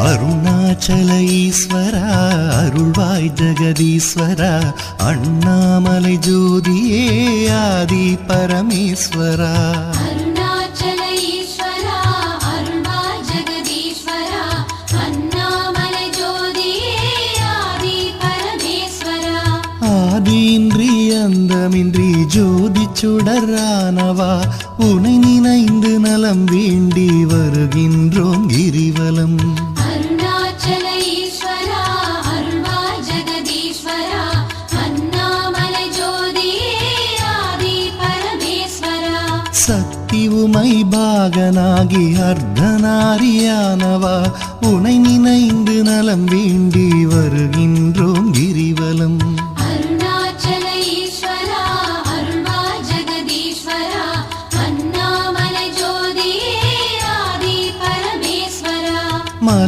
அருணாச்சல ஈஸ்வரா அருள்வாய் ஜெகதீஸ்வரா அண்ணாமலை ஜோதியே ஆதி பரமேஸ்வரா அருணாச்சல ஈஸ்வரா அருள்வாய் ஜெகதீஸ்வரா அண்ணாமலை ஜோதியே ஆதி பரமேஸ்வரா ஆதியின்றி அந்தமின்றி ஜோதி சுடரானவா உனை நினைந்து நலம் வேண்டி வருகின்றோம் கிரிவலம் அருணாச்சல ஈஸ்வரா அருள்வாய் ஜெகதீஸ்வரா அண்ணாமலை ஜோதியே ஆதி பரமேஸ்வரா சக்தி உமை பாகனாகி அர்த்தநாரியானவா உனை நினைந்து நலம் வேண்டி வருகின்றோம்